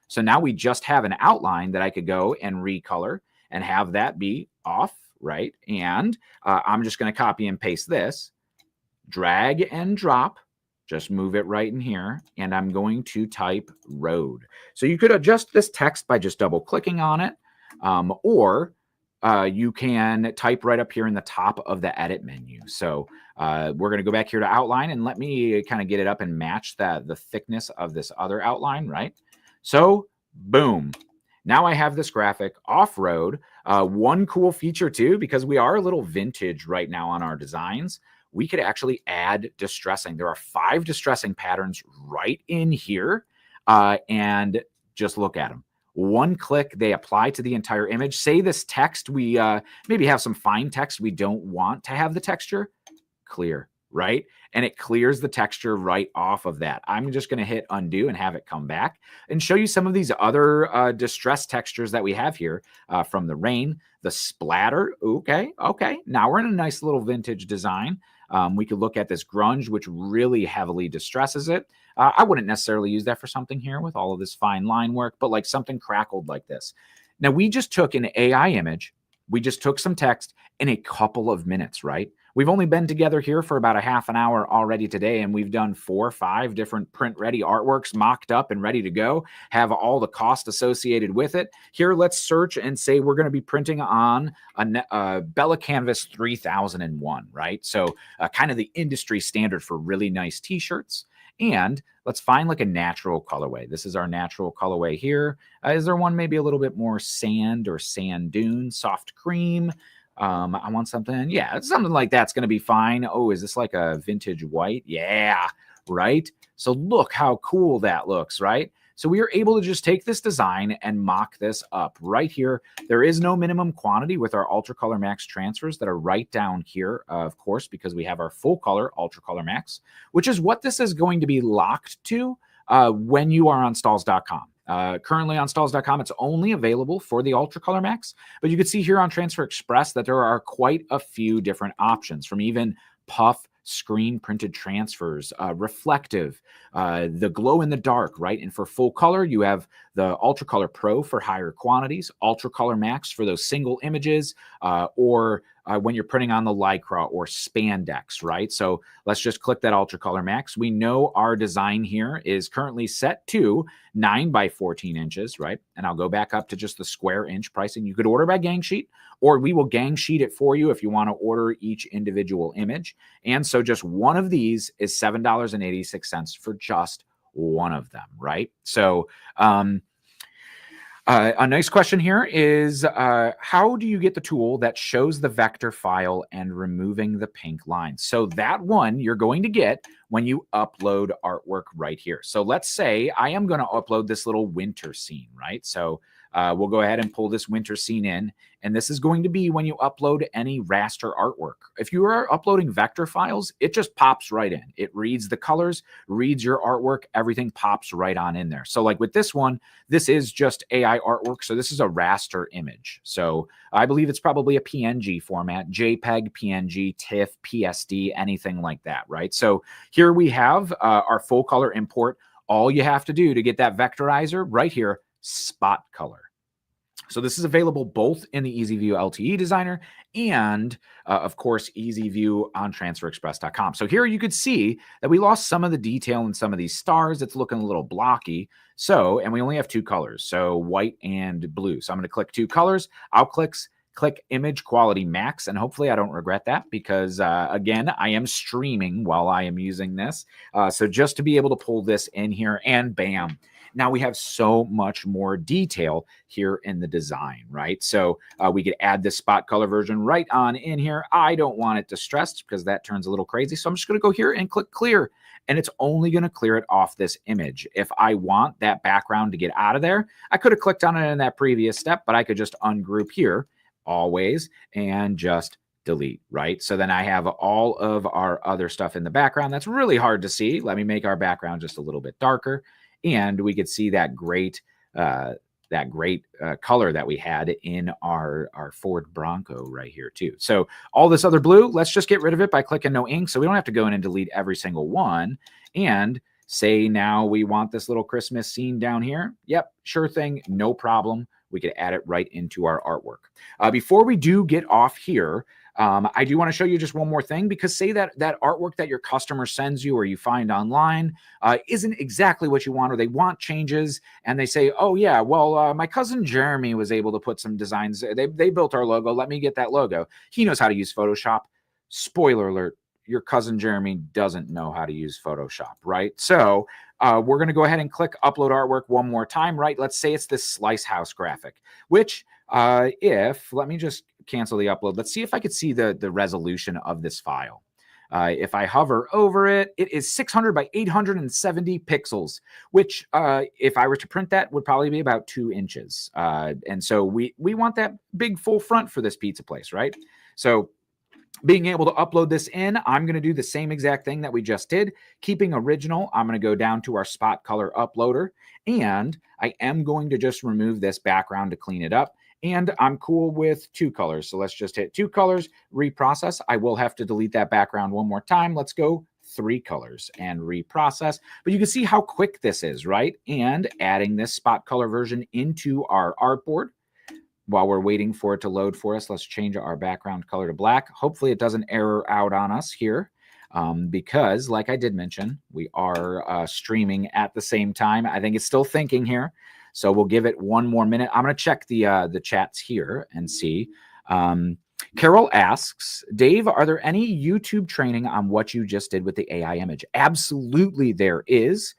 A: So now we just have an outline that I could go and recolor and have that be off, right? And I'm just going to copy and paste this, drag and drop, just move it right in here, and I'm going to type road. So you could adjust this text by just double clicking on it, or you can type right up here in the top of the edit menu. So we're going to go back here to outline, and let me kind of get it up and match the thickness of this other outline, right? So boom. Now I have this graphic off-road. One cool feature too, because we are a little vintage right now on our designs, we could actually add distressing. There are 5 distressing patterns right in here, and just look at them. One click, they apply to the entire image. Say this text, we maybe have some fine text we don't want to have the texture, clear, right? And it clears the texture right off of that. I'm just going to hit undo and have it come back and show you some of these other distress textures that we have here from the rain, the splatter. Okay. Now we're in a nice little vintage design. We could look at this grunge, which really heavily distresses it. I wouldn't necessarily use that for something here with all of this fine line work, but like something crackled like this. Now we just took an AI image. We just took some text in a couple of minutes, right? We've only been together here for about a half an hour already today, and we've done 4 or 5 different print-ready artworks mocked up and ready to go, have all the cost associated with it. Here, let's search and say we're going to be printing on a Bella Canvas 3001, right? So kind of the industry standard for really nice t-shirts. And let's find like a natural colorway. This is our natural colorway here. Is there one maybe a little bit more sand or sand dune, soft cream? I want something, yeah, something like that's going to be fine. Oh, is this like a vintage white? Yeah, right? So look how cool that looks, right? So we are able to just take this design and mock this up right here. There is no minimum quantity with our Ultra Color Max transfers that are right down here, of course, because we have our full color Ultra Color Max, which is what this is going to be locked to when you are on STAHLS.com. Currently on STAHLS.com, it's only available for the Ultra Color Max, but you can see here on Transfer Express that there are quite a few different options, from even puff, screen printed transfers, reflective, the glow in the dark, right? And for full color, you have the Ultra Color Pro for higher quantities, Ultra Color Max for those single images, or when you're printing on the Lycra or spandex, right? So let's just click that Ultra Color Max. We know our design here is currently set to 9 by 14 inches, right? And I'll go back up to just the square inch pricing. You could order by gang sheet, or we will gang sheet it for you if you want to order each individual image. And so just one of these is $7.86 for just one of them, right? So a nice question here is, how do you get the tool that shows the vector file and removing the pink lines? So that one you're going to get when you upload artwork right here. So let's say I am going to upload this little winter scene, right? So we'll go ahead and pull this winter scene in. And this is going to be when you upload any raster artwork. If you are uploading vector files, it just pops right in. It reads the colors, reads your artwork, everything pops right on in there. So like with this one, this is just AI artwork. So this is a raster image. So I believe it's probably a PNG format, JPEG, PNG, TIFF, PSD, anything like that, right? So here we have our full color import. All you have to do to get that vectorizer right here, spot color. So this is available both in the EasyView LTE designer and, of course, EasyView on transferexpress.com. So here you could see that we lost some of the detail in some of these stars. It's looking a little blocky. So, and we only have two colors, so white and blue. So I'm going to click two colors. I'll click image quality max, and hopefully I don't regret that because, again, I am streaming while I am using this. So just to be able to pull this in here, and bam. Now we have so much more detail here in the design, right? So we could add this spot color version right on in here. I don't want it distressed because that turns a little crazy. So I'm just going to go here and click clear, and it's only going to clear it off this image. If I want that background to get out of there, I could have clicked on it in that previous step, but I could just ungroup here always and just delete, right? So then I have all of our other stuff in the background. That's really hard to see. Let me make our background just a little bit darker. And we could see that great color that we had in our Ford Bronco right here too. So all this other blue, let's just get rid of it by clicking no ink. So we don't have to go in and delete every single one. And say now we want this little Christmas scene down here. Yep, sure thing, no problem. We could add it right into our artwork. Before we do get off here, I do want to show you just one more thing, because say that artwork that your customer sends you or you find online isn't exactly what you want, or they want changes and they say, oh yeah, well, my cousin Jeremy was able to put some designs. They built our logo. Let me get that logo. He knows how to use Photoshop. Spoiler alert, your cousin Jeremy doesn't know how to use Photoshop, right? So we're going to go ahead and click upload artwork one more time, right? Let's say it's this slice house graphic, which let me just cancel the upload. Let's see if I could see the resolution of this file. If I hover over it, it is 600 by 870 pixels, which if I were to print that would probably be about 2 inches. And so we want that big full front for this pizza place, right? So being able to upload this in, I'm going to do the same exact thing that we just did. Keeping original, I'm going to go down to our spot color uploader, and I am going to just remove this background to clean it up. And I'm cool with 2 colors. So let's just hit 2 colors, reprocess. I will have to delete that background one more time. Let's go 3 colors and reprocess. But you can see how quick this is, right? And adding this spot color version into our artboard. While we're waiting for it to load for us, let's change our background color to black. Hopefully it doesn't error out on us here, because like I did mention, we are streaming at the same time. I think it's still thinking here. So we'll give it one more minute. I'm going to check the chats here and see. Carol asks, Dave, are there any YouTube training on what you just did with the AI image? Absolutely, there is.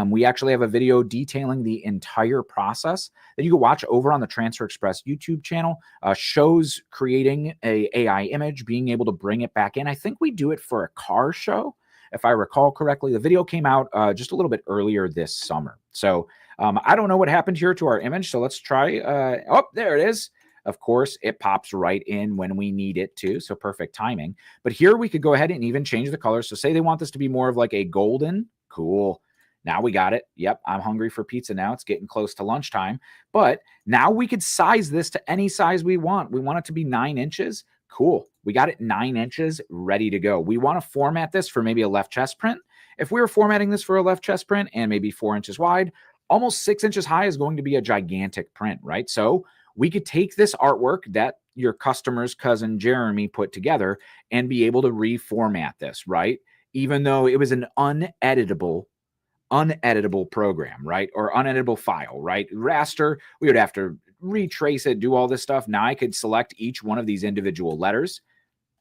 A: We actually have a video detailing the entire process that you can watch over on the Transfer Express YouTube channel. Shows creating a AI image, being able to bring it back in. I think we do it for a car show, if I recall correctly. The video came out just a little bit earlier this summer. So I don't know what happened here to our image. So let's try. Oh, there it is. Of course, it pops right in when we need it to, so perfect timing. But here we could go ahead and even change the color. So say they want this to be more of like a golden. Cool. Now we got it. Yep, I'm hungry for pizza now. It's getting close to lunchtime. But now we could size this to any size we want. We want it to be 9 inches. Cool. We got it 9 inches ready to go. We want to format this for maybe a left chest print. If we were formatting this for a left chest print and maybe 4 inches wide, almost 6 inches high is going to be a gigantic print, right? So we could take this artwork that your customer's cousin Jeremy put together and be able to reformat this, right? Even though it was an uneditable program, right? Or uneditable file, right? Raster, we would have to retrace it, do all this stuff. Now I could select each one of these individual letters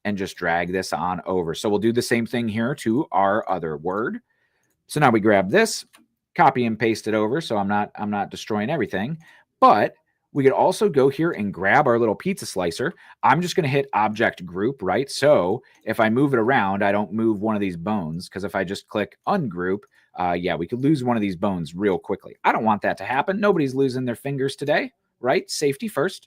A: and just drag this on over. So we'll do the same thing here to our other word. So now we grab this, copy and paste it over. So I'm not destroying everything, but we could also go here and grab our little pizza slicer. I'm just going to hit object group, right? So if I move it around, I don't move one of these bones, because if I just click ungroup, yeah, we could lose one of these bones real quickly. I don't want that to happen. Nobody's losing their fingers today, right? Safety first,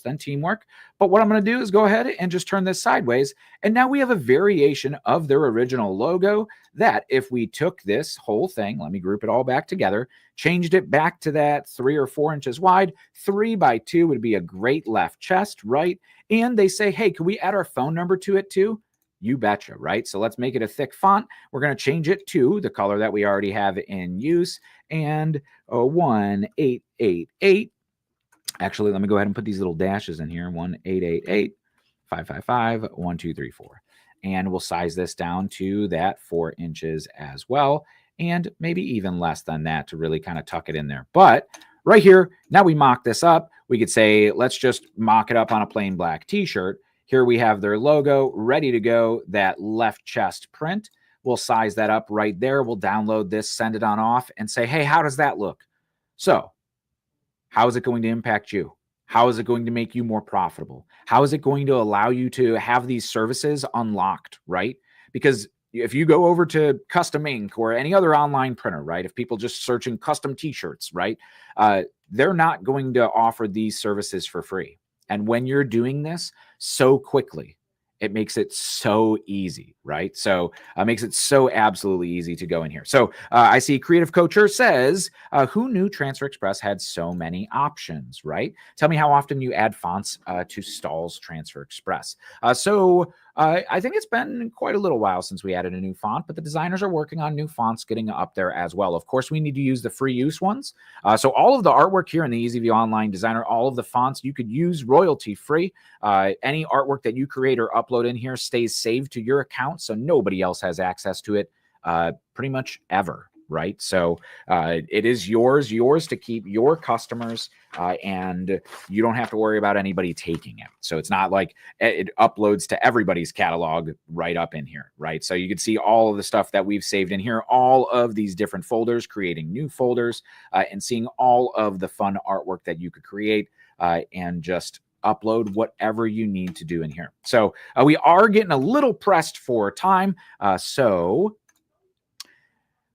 A: then teamwork. But what I'm going to do is go ahead and just turn this sideways. And now we have a variation of their original logo that if we took this whole thing, let me group it all back together, changed it back to that 3 or 4 inches wide, 3 by 2 would be a great left chest, right? And they say, hey, can we add our phone number to it too? You betcha, right? So let's make it a thick font. We're going to change it to the color that we already have in use, and 1888. Actually, let me go ahead and put these little dashes in here. 1888 555 1234. And we'll size this down to that 4 inches as well, and maybe even less than that to really kind of tuck it in there. But right here, now we mock this up. We could say, let's just mock it up on a plain black t-shirt. Here we have their logo ready to go, that left chest print. We'll size that up right there. We'll download this, send it on off, and say, hey, how does that look? So how is it going to impact you? How is it going to make you more profitable? How is it going to allow you to have these services unlocked, right? Because if you go over to Custom Ink or any other online printer, right? If people just searching custom t-shirts, right? They're not going to offer these services for free. And when you're doing this so quickly, it makes it so easy, right? So it makes it so absolutely easy to go in here. So I see Creative Coacher says, who knew Transfer Express had so many options, right? Tell me how often you add fonts to STAHLS Transfer Express. I think it's been quite a little while since we added a new font, but the designers are working on new fonts getting up there as well. Of course, we need to use the free use ones. So all of the artwork here in the EasyView Online Designer, all of the fonts you could use royalty free. Any artwork that you create or upload in here stays saved to your account, so nobody else has access to it pretty much ever, right? So it is yours to keep, your customers, and you don't have to worry about anybody taking it. So it's not like it uploads to everybody's catalog right up in here, right? So you can see all of the stuff that we've saved in here, all of these different folders, creating new folders, and seeing all of the fun artwork that you could create, and just upload whatever you need to do in here. So we are getting a little pressed for time. So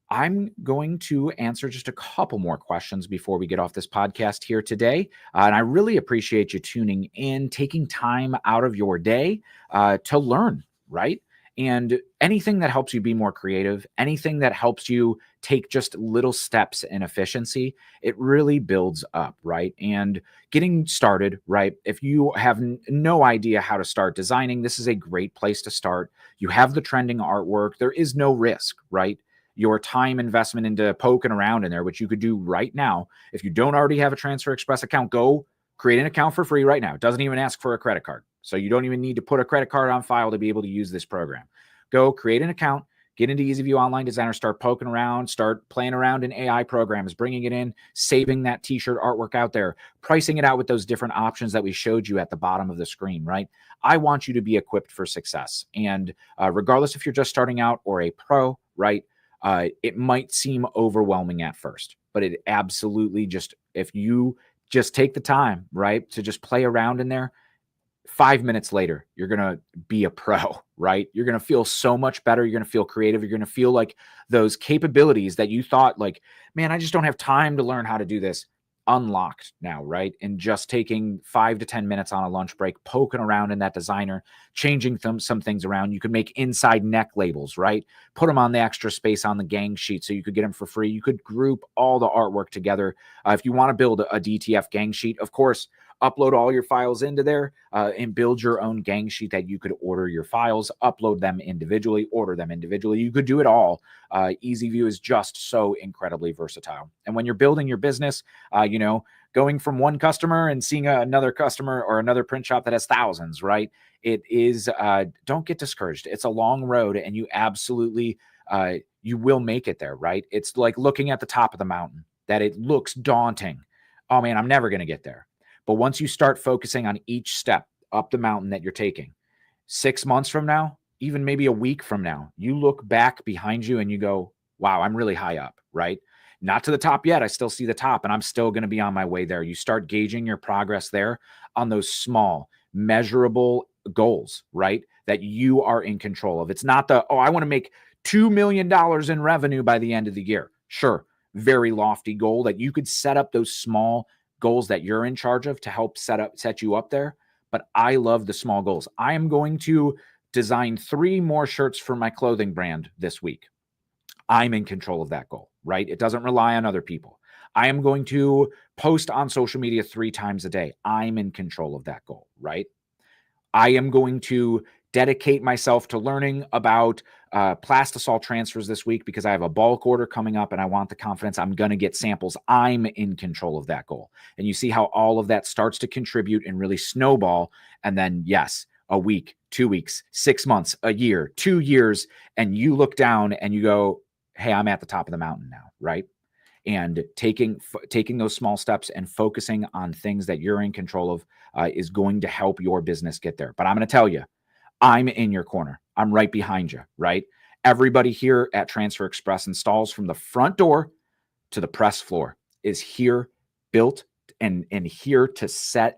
A: I'm going to answer just a couple more questions before we get off this podcast here today. And I really appreciate you tuning in, taking time out of your day to learn, right? And anything that helps you be more creative, anything that helps you take just little steps in efficiency, it really builds up, right? And getting started, right? If you have no idea how to start designing, this is a great place to start. You have the trending artwork. There is no risk, right? Your time investment into poking around in there, which you could do right now. If you don't already have a Transfer Express account, go create an account for free right now. It doesn't even ask for a credit card. So you don't even need to put a credit card on file to be able to use this program. Go create an account, get into EasyView Online Designer, start poking around, start playing around in AI programs, bringing it in, saving that t-shirt artwork out there, pricing it out with those different options that we showed you at the bottom of the screen, right? I want you to be equipped for success. And regardless if you're just starting out or a pro, right? It might seem overwhelming at first, but it absolutely just, if you just take the time, right, to just play around in there, 5 minutes later, you're going to be a pro, right? You're going to feel so much better. You're going to feel creative. You're going to feel like those capabilities that you thought like, man, I just don't have time to learn how to do this, unlocked now, right? And just taking 5 to 10 minutes on a lunch break, poking around in that designer, changing some things around. You could make inside neck labels, right? Put them on the extra space on the gang sheet so you could get them for free. You could group all the artwork together. If you want to build a DTF gang sheet, of course, upload all your files into there and build your own gang sheet that you could order your files, upload them individually, order them individually. You could do it all. EasyView is just so incredibly versatile. And when you're building your business, going from one customer and seeing another customer or another print shop that has thousands, right? It is, don't get discouraged. It's a long road, and you absolutely, you will make it there, right? It's like looking at the top of the mountain, that it looks daunting. Oh man, I'm never going to get there. But once you start focusing on each step up the mountain that you're taking, 6 months from now, even maybe a week from now, you look back behind you and you go, wow, I'm really high up, right? Not to the top yet. I still see the top, and I'm still going to be on my way there. You start gauging your progress there on those small, measurable goals, right? That you are in control of. It's not I want to make $2 million in revenue by the end of the year. Sure, very lofty goal that you could set up those small goals that you're in charge of to help set you up there. But I love the small goals. I am going to design 3 more shirts for my clothing brand this week. I'm in control of that goal, right? It doesn't rely on other people. I am going to post on social media 3 times a day. I'm in control of that goal, right? I am going to dedicate myself to learning about plastisol transfers this week because I have a bulk order coming up and I want the confidence. I'm going to get samples. I'm in control of that goal. And you see how all of that starts to contribute and really snowball. And then, yes, a week, 2 weeks, 6 months, a year, 2 years, and you look down and you go, hey, I'm at the top of the mountain now, right? And taking those small steps and focusing on things that you're in control of is going to help your business get there. But I'm going to tell you, I'm in your corner. I'm right behind you, right? Everybody here at Transfer Express and STAHLS, from the front door to the press floor, is here, built and here to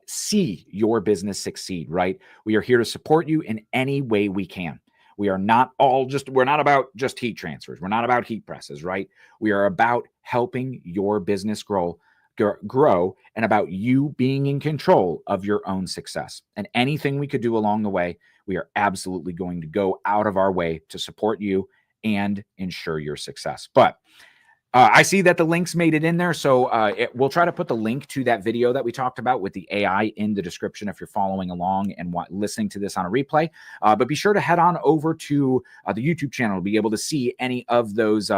A: see your business succeed, right? We are here to support you in any way we can. We are not we're not about just heat transfers. We're not about heat presses, right? We are about helping your business grow and about you being in control of your own success. And anything we could do along the way, we are absolutely going to go out of our way to support you and ensure your success. But I see that the links made it in there. So we'll try to put the link to that video that we talked about with the AI in the description if you're following along and listening to this on a replay. But be sure to head on over to the YouTube channel to be able to see any of those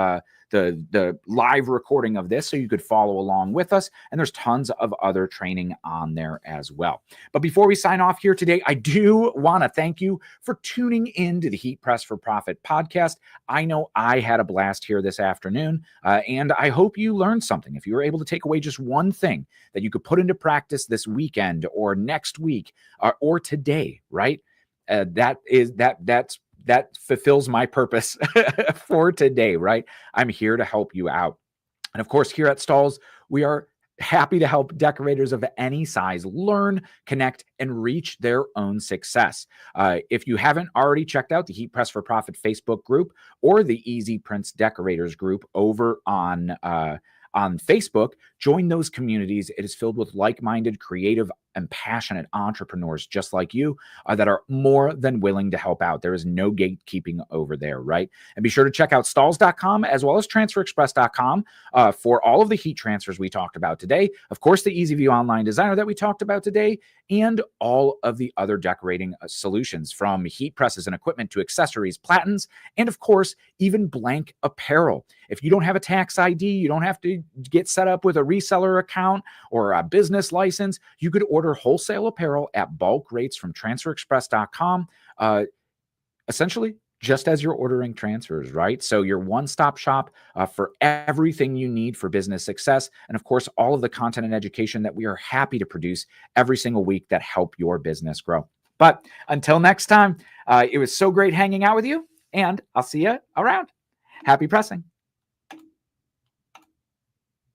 A: the live recording of this so you could follow along with us. And there's tons of other training on there as well. But before we sign off here today, I do want to thank you for tuning in to the Heat Press for Profit podcast. I know I had a blast here this afternoon, and I hope you learned something. If you were able to take away just one thing that you could put into practice this weekend or next week or today, right? That fulfills my purpose for today, right? I'm here to help you out. And of course, here at STAHLS, we are happy to help decorators of any size learn, connect, and reach their own success. If you haven't already checked out the Heat Press for Profit Facebook group or the Easy Prints Decorators group over on Facebook, join those communities. It is filled with like-minded, creative, and passionate entrepreneurs just like you that are more than willing to help out. There is no gatekeeping over there, right? And be sure to check out stahls.com as well as transferexpress.com for all of the heat transfers we talked about today. Of course, the EasyView Online Designer that we talked about today, and all of the other decorating solutions, from heat presses and equipment to accessories, platens, and of course, even blank apparel. If you don't have a tax ID, you don't have to get set up with a reseller account or a business license. You could order wholesale apparel at bulk rates from transferexpress.com, essentially just as you're ordering transfers, right? So your one-stop shop for everything you need for business success. And of course, all of the content and education that we are happy to produce every single week that help your business grow. But until next time, it was so great hanging out with you, and I'll see you around. Happy pressing.